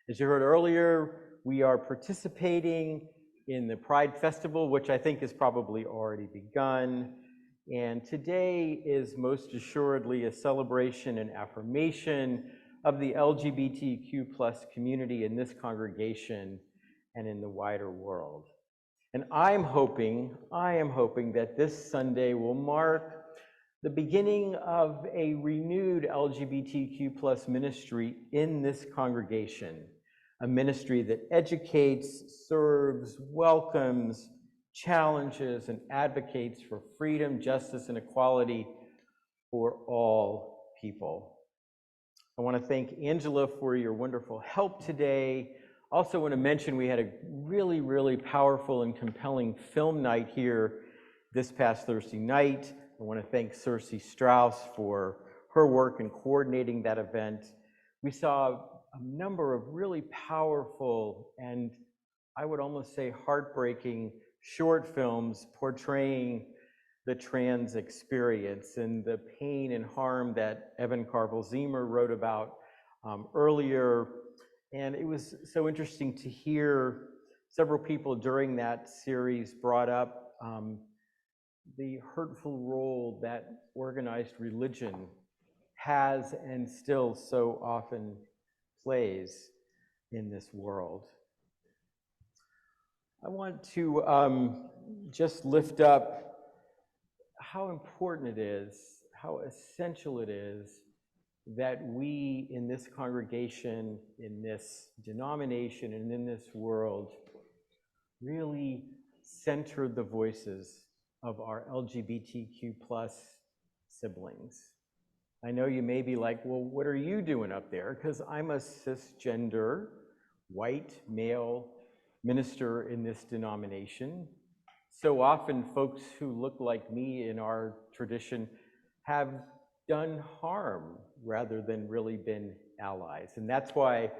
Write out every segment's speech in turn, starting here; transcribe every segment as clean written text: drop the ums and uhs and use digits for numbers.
As you heard earlier, we are participating in the Pride Festival, which I think has probably already begun. And today is most assuredly a celebration and affirmation of the LGBTQ+ community in this congregation and in the wider world. And I am hoping that this Sunday will mark the beginning of a renewed LGBTQ+ ministry in this congregation, a ministry that educates, serves, welcomes, challenges, and advocates for freedom, justice, and equality for all people. I want to thank Angela for your wonderful help today. Also want to mention we had a really, really powerful and compelling film night here this past Thursday night. I want to thank Cersei Strauss for her work in coordinating that event. We saw a number of really powerful and I would almost say heartbreaking short films portraying the trans experience and the pain and harm that Evan Carville-Ziemer wrote about earlier. And it was so interesting to hear several people during that series brought up the hurtful role that organized religion has and still so often plays in this world. I want to just lift up how important it is, how essential it is that we in this congregation, in this denomination, and in this world really center the voices of our LGBTQ+ siblings. I know you may be like, well, what are you doing up there? Because I'm a cisgender, white, male minister in this denomination. So often folks who look like me in our tradition have done harm rather than really been allies. And that's why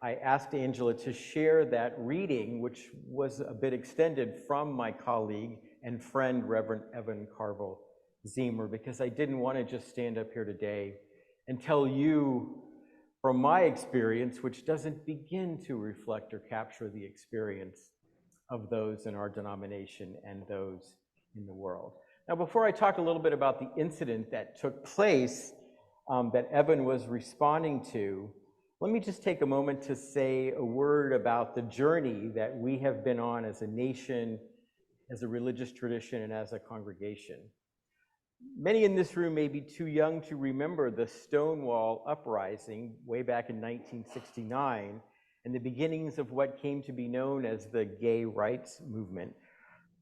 I asked Angela to share that reading, which was a bit extended from my colleague and friend, Reverend Evan Carville-Ziemer, because I didn't want to just stand up here today and tell you from my experience, which doesn't begin to reflect or capture the experience of those in our denomination and those in the world. Now, before I talk a little bit about the incident that took place that Evan was responding to, let me just take a moment to say a word about the journey that we have been on as a nation, as a religious tradition, and as a congregation. Many in this room may be too young to remember the Stonewall Uprising way back in 1969 and the beginnings of what came to be known as the gay rights movement.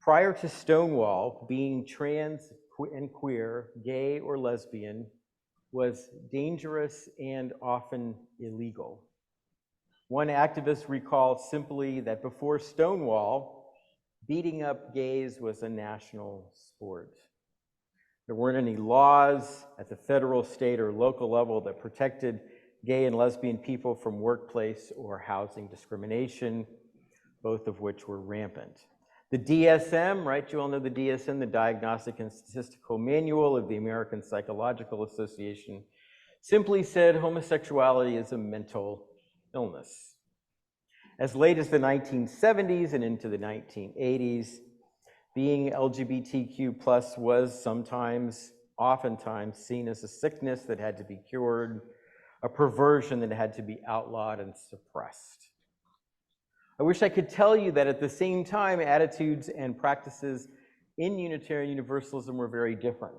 Prior to Stonewall, being trans and queer, gay or lesbian, was dangerous and often illegal. One activist recalled simply that before Stonewall, beating up gays was a national sport. There weren't any laws at the federal, state, or local level that protected gay and lesbian people from workplace or housing discrimination, both of which were rampant. The DSM, right, you all know the DSM, the Diagnostic and Statistical Manual of the American Psychological Association, simply said homosexuality is a mental illness. As late as the 1970s and into the 1980s, being LGBTQ+ was oftentimes seen as a sickness that had to be cured, a perversion that had to be outlawed and suppressed. I wish I could tell you that at the same time, attitudes and practices in Unitarian Universalism were very different.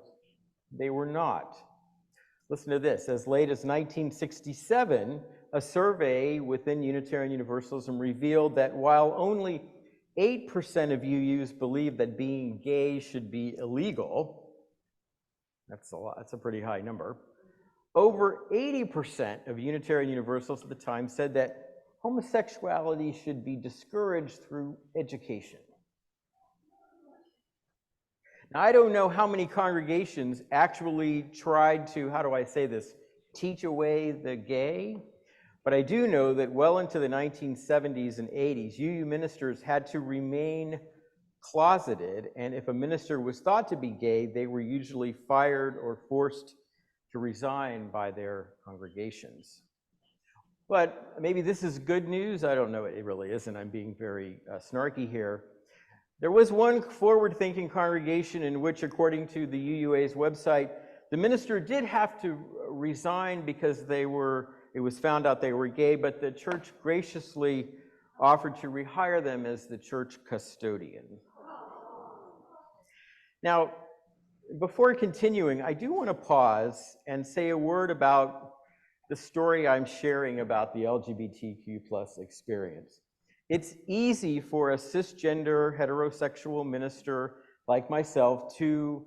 They were not. Listen to this. As late as 1967, a survey within Unitarian Universalism revealed that while only 8% of UUs believe that being gay should be illegal, that's a pretty high number, over 80% of Unitarian Universalists at the time said that homosexuality should be discouraged through education. Now, I don't know how many congregations actually tried to, how do I say this, teach away the gay, but I do know that well into the 1970s and 80s, UU ministers had to remain closeted, and if a minister was thought to be gay, they were usually fired or forced to resign by their congregations. But maybe this is good news. I don't know. It really isn't. I'm being very snarky here. There was one forward-thinking congregation in which, according to the UUA's website, the minister did have to resign because it was found out they were gay, but the church graciously offered to rehire them as the church custodian. Now, before continuing, I do want to pause and say a word about the story I'm sharing about the LGBTQ plus experience. It's easy for a cisgender heterosexual minister like myself to,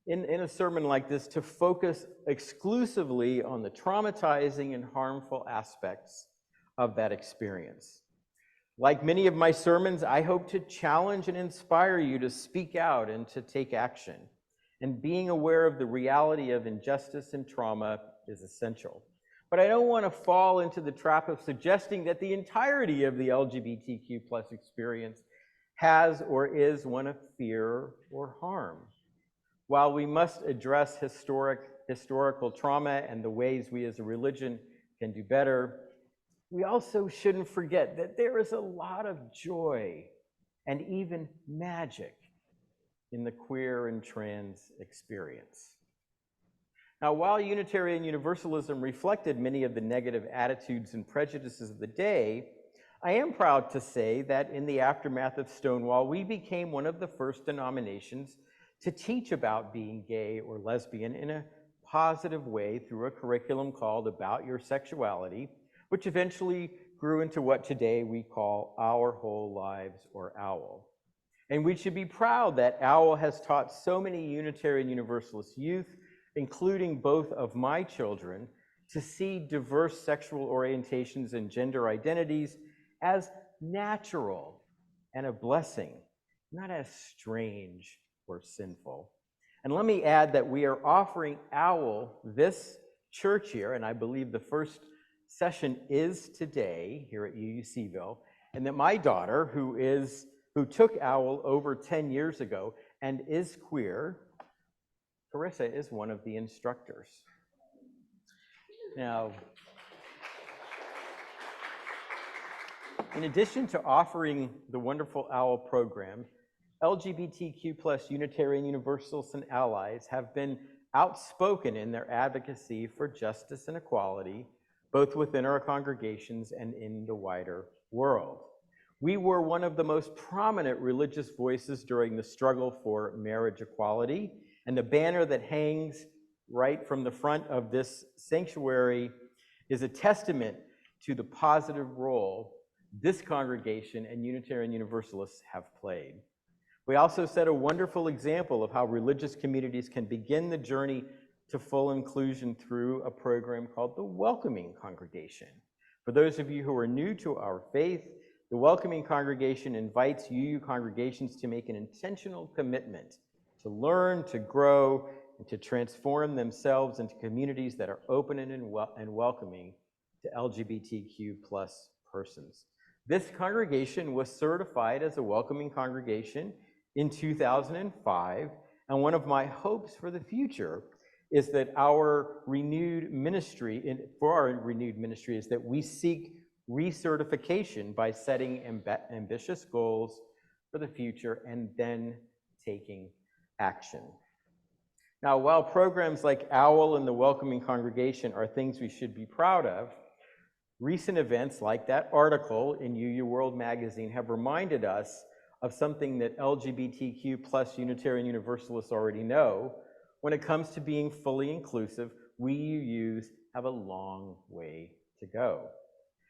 in a sermon like this, to focus exclusively on the traumatizing and harmful aspects of that experience. Like many of my sermons, I hope to challenge and inspire you to speak out and to take action. And being aware of the reality of injustice and trauma is essential. But I don't want to fall into the trap of suggesting that the entirety of the LGBTQ plus experience has or is one of fear or harm. While we must address historical trauma and the ways we as a religion can do better, we also shouldn't forget that there is a lot of joy and even magic in the queer and trans experience. Now, while Unitarian Universalism reflected many of the negative attitudes and prejudices of the day, I am proud to say that in the aftermath of Stonewall, we became one of the first denominations to teach about being gay or lesbian in a positive way through a curriculum called About Your Sexuality, which eventually grew into what today we call Our Whole Lives, or OWL. And we should be proud that OWL has taught so many Unitarian Universalist youth, including both of my children, to see diverse sexual orientations and gender identities as natural and a blessing, not as strange or sinful. And let me add that we are offering OWL this church year, and I believe the first session is today here at UUCville, and that my daughter, who took OWL over 10 years ago and is queer, Carissa, is one of the instructors. Now, in addition to offering the wonderful OWL program, LGBTQ plus Unitarian Universalists and allies have been outspoken in their advocacy for justice and equality, both within our congregations and in the wider world. We were one of the most prominent religious voices during the struggle for marriage equality, and the banner that hangs right from the front of this sanctuary is a testament to the positive role this congregation and Unitarian Universalists have played. We also set a wonderful example of how religious communities can begin the journey to full inclusion through a program called the Welcoming Congregation. For those of you who are new to our faith, the Welcoming Congregation invites UU congregations to make an intentional commitment to learn, to grow, and to transform themselves into communities that are open and welcoming to LGBTQ plus persons. This congregation was certified as a welcoming congregation in 2005, and one of my hopes for the future is that our renewed ministry, is that we seek recertification by setting ambitious goals for the future and then taking action. Now, while programs like OWL and the Welcoming Congregation are things we should be proud of, recent events like that article in UU World magazine have reminded us of something that LGBTQ plus Unitarian Universalists already know. When it comes to being fully inclusive, we UUs have a long way to go.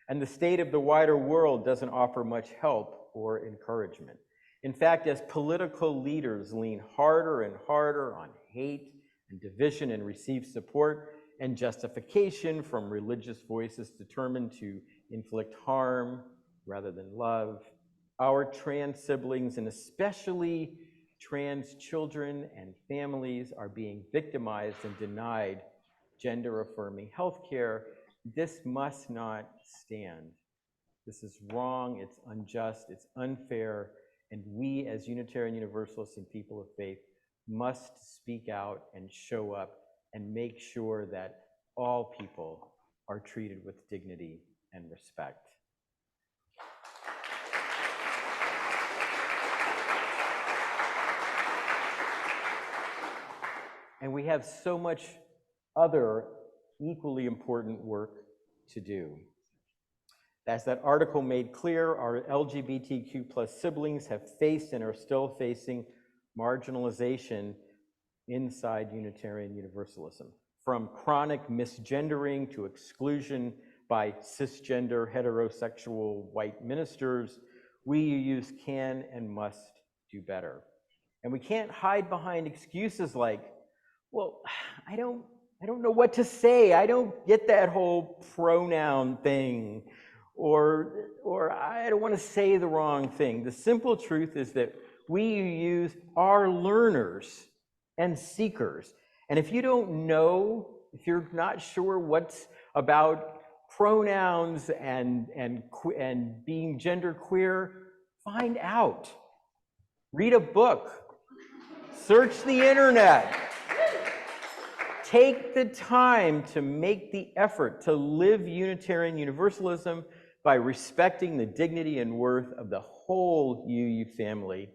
And the state of the wider world doesn't offer much help or encouragement. In fact, as political leaders lean harder and harder on hate and division and receive support and justification from religious voices determined to inflict harm rather than love, our trans siblings, and especially trans children and families, are being victimized and denied gender-affirming health care. This must not stand. This is wrong, it's unjust, it's unfair, and we as Unitarian Universalists and people of faith must speak out and show up and make sure that all people are treated with dignity and respect. And we have so much other equally important work to do. As that article made clear, our LGBTQ+ siblings have faced and are still facing marginalization inside Unitarian Universalism, from chronic misgendering to exclusion by cisgender, heterosexual white ministers. We UUs can and must do better. And we can't hide behind excuses like, well, I don't know what to say. I don't get that whole pronoun thing. Or I don't want to say the wrong thing. The simple truth is that we UUs are learners and seekers. And if you don't know, if you're not sure what's about pronouns and being genderqueer, find out. Read a book. Search the internet. Take the time to make the effort to live Unitarian Universalism by respecting the dignity and worth of the whole UU family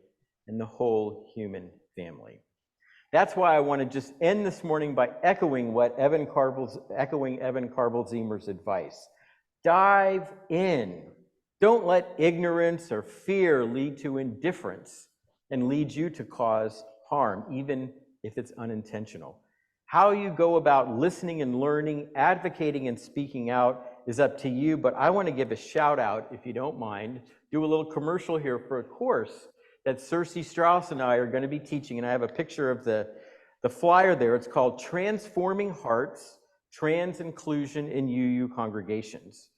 and the whole human family. That's why I want to just end this morning by echoing Evan Carvel-Ziemer's advice. Dive in. Don't let ignorance or fear lead to indifference and lead you to cause harm, even if it's unintentional. How you go about listening and learning, advocating and speaking out is up to you, but I want to give a shout out, if you don't mind, do a little commercial here for a course that Cersei Strauss and I are going to be teaching, and I have a picture of the flyer there. It's called Transforming Hearts, Trans Inclusion in UU Congregations.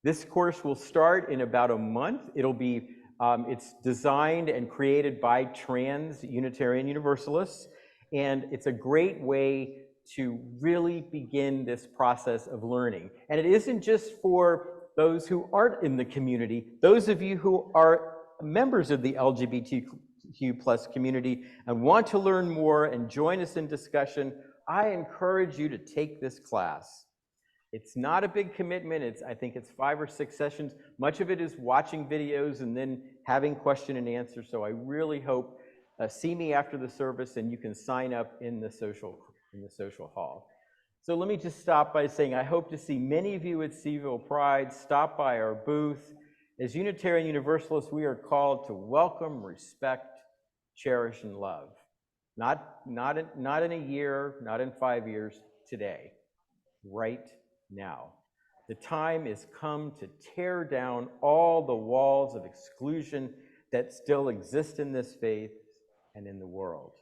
This course will start in about a month. It'll be, it's designed and created by trans Unitarian Universalists, and it's a great way to really begin this process of learning. And it isn't just for those who aren't in the community. Those of you who are members of the LGBTQ+ community and want to learn more and join us in discussion, I encourage you to take this class. It's not a big commitment. I think it's 5 or 6 sessions. Much of it is watching videos and then having question and answer. So I really hope see me after the service and you can sign up in the social hall. So let me just stop by saying I hope to see many of you at CVille Pride. Stop by our booth. As Unitarian Universalists, we are called to welcome, respect, cherish, and love. Not in a year, not in 5 years, today, right now. The time is come to tear down all the walls of exclusion that still exist in this faith and in the world.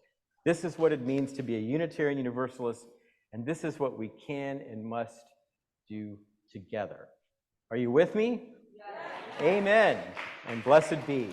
This is what it means to be a Unitarian Universalist, and this is what we can and must do together. Are you with me? Yes. Amen, and blessed be.